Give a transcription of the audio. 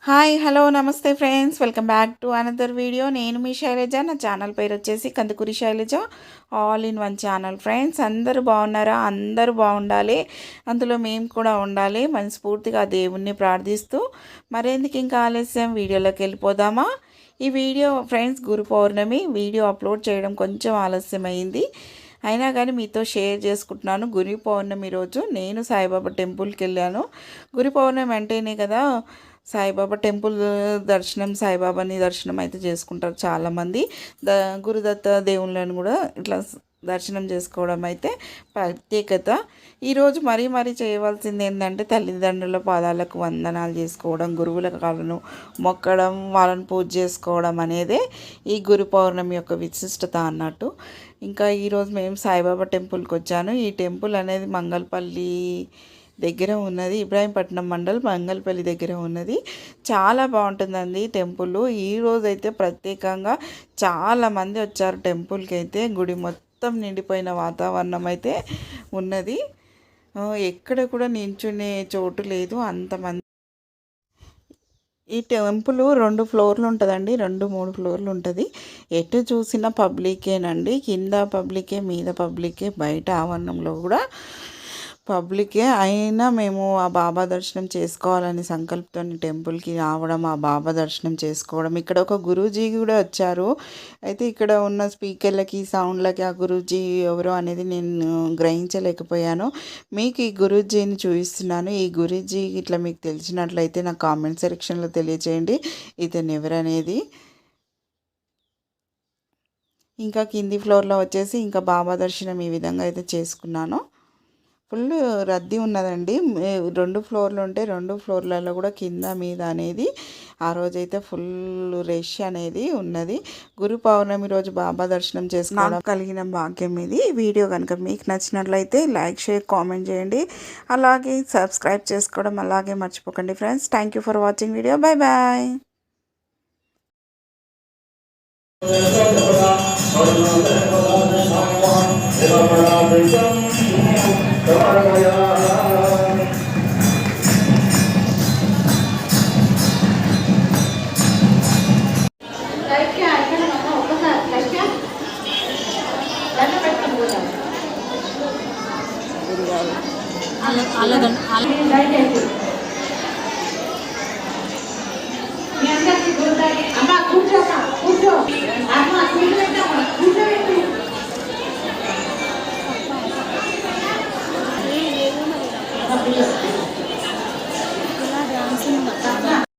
Hi hello namaste friends, welcome back to another video. నేను మీ శైలజ. నా ఛానల్ పేరు వచ్చేసి Kandukuri Shailaja all in one channel. Friends అందరూ బాగున్నారా? అందరూ బాగుండాలి, అందులో మేము కూడా ఉండాలి మనస్ఫూర్తిగా దేవుణ్ణి ప్రార్థిస్తూ మరెందుకు ఇంకా ఆలస్యం, వీడియోలోకి వెళ్ళిపోదామా? ఈ వీడియో ఫ్రెండ్స్ గురు పౌర్ణమి వీడియో అప్లోడ్ చేయడం కొంచెం ఆలస్యం అయింది, అయినా కానీ మీతో షేర్ చేసుకుంటున్నాను. గురు పౌర్ణమి రోజు నేను సాయిబాబా టెంపుల్కి వెళ్ళాను. గురు పౌర్ణమి అంటేనే కదా సాయిబాబా టెంపుల్ దర్శనం, సాయిబాబాని దర్శనం అయితే చేసుకుంటారు చాలామంది. గురుదత్త దేవుళ్ళని కూడా ఇట్లా దర్శనం చేసుకోవడం అయితే ప్రత్యేకత. ఈరోజు మరీ చేయవలసింది ఏంటంటే తల్లిదండ్రుల పాదాలకు వందనాలు చేసుకోవడం, గురువుల కాళ్ళను మొక్కడం, వాళ్ళని పూజ చేసుకోవడం అనేదే ఈ గురు పౌర్ణమి యొక్క విశిష్టత అన్నట్టు. ఇంకా ఈరోజు మేము సాయిబాబా టెంపుల్కి వచ్చాను. ఈ టెంపుల్ అనేది మంగళపల్లి దగ్గర ఉన్నది, ఇబ్రాహీంపట్నం మండల్ మంగళపల్లి దగ్గర ఉన్నది. చాలా బాగుంటుందండి టెంపుల్. ఈరోజు అయితే ప్రత్యేకంగా చాలామంది వచ్చారు టెంపుల్కి. అయితే గుడి మొత్తం నిండిపోయిన వాతావరణం అయితే ఉన్నది. ఎక్కడ కూడా నించునే చోటు లేదు, అంతమంది. ఈ టెంపుల్ 2 ఫ్లోర్లు ఉంటుందండి, 2-3 ఫ్లోర్లు ఉంటుంది. ఎటు చూసినా పబ్లికేనండి, కింద పబ్లికే, మీద పబ్లికే, బయట ఆవరణంలో కూడా పబ్లికే. అయినా మేము ఆ బాబా దర్శనం చేసుకోవాలని సంకల్పంతో టెంపుల్కి రావడం, ఆ బాబా దర్శనం చేసుకోవడం. ఇక్కడ ఒక గురూజీ కూడా వచ్చారు. అయితే ఇక్కడ ఉన్న స్పీకర్లకి, సౌండ్లకి ఆ గురూజీ ఎవరో అనేది నేను గ్రహించలేకపోయాను. మీకు ఈ గురూజీని చూపిస్తున్నాను. ఈ గురూజీ ఇట్లా మీకు తెలిసినట్లయితే నాకు కామెంట్ సెక్షన్లో తెలియచేయండి ఇతను ఎవరనేది. ఇంకా కింది ఫ్లోర్లో వచ్చేసి ఇంకా బాబా దర్శనం ఈ విధంగా అయితే చేసుకున్నాను. ఫుల్ రద్దీ ఉన్నదండి. 2 ఫ్లోర్లు ఉంటే 2 ఫ్లోర్లలో కూడా కింద మీద అనేది ఆ రోజైతే ఫుల్ రష్ అనేది ఉన్నది. గురు పౌర్ణమి రోజు బాబా దర్శనం చేసుకోవడం కలిగిన భాగ్యం ఇది. వీడియో కనుక మీకు నచ్చినట్లయితే లైక్, షేర్, కామెంట్ చేయండి. అలాగే సబ్స్క్రైబ్ చేసుకోవడం అలాగే మర్చిపోకండి friends. Thank you for watching video. Bye bye. అమ్మ కూర్చో కూర్చో అమ్మ కూర్చో